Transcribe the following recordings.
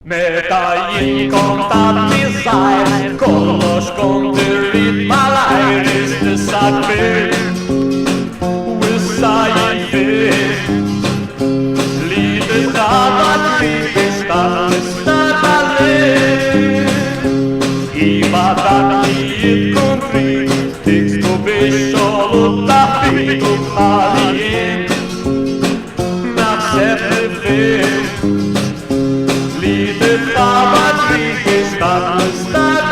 Meta jien kont għad-design, kollox kont irrid malajr istessa kbir. U issa jien li titgħabat li tista' tgħallimt. Iva dak li tkun trid tiksbu biex xogħol u taħfid u bħali jien. Naħseb li fim li titgħabat li tista' tgħallimt.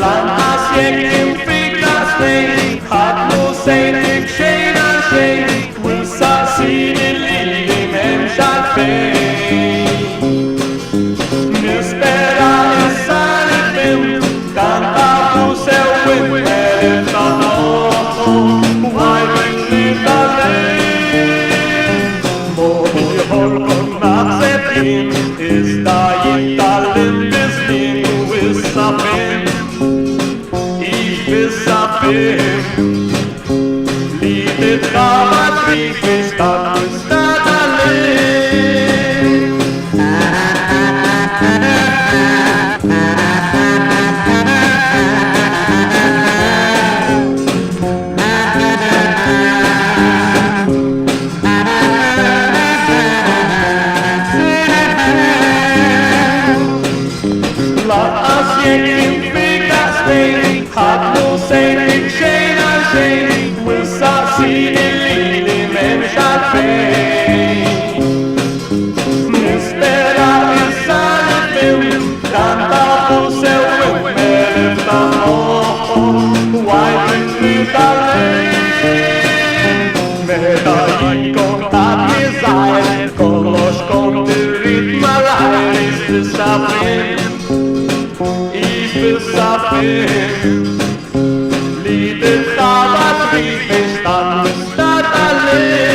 Lanqas jekk infika stejn, ħadd mhu sejnik xejn għal xejn, u nsaqsini li m'hemmx għalfejn. Nispera issa li fimt, tant tafu sew intellet ta' noħħom, u għajbek li tgħallimt. Mod ieħor kont naħseb jien, iżda jien tgħallimt biż-żmien u issa fimt. Issa fimt li titgħabat li tista' tgħallimt. Lanqas jekk infika stejn, ħadd mhu sejnik xejn għal xejn, u nsaqsini li m'hemmx għalfejn. Nispera issa li fimt, tant tafu sew intellet ta' noħħom, u għajbek li tgħallimt. Meta jien kont għad-design, kollox kont irrid malajr istessa fimt. Issa fimt li titgħabat li tista' tgħallimt.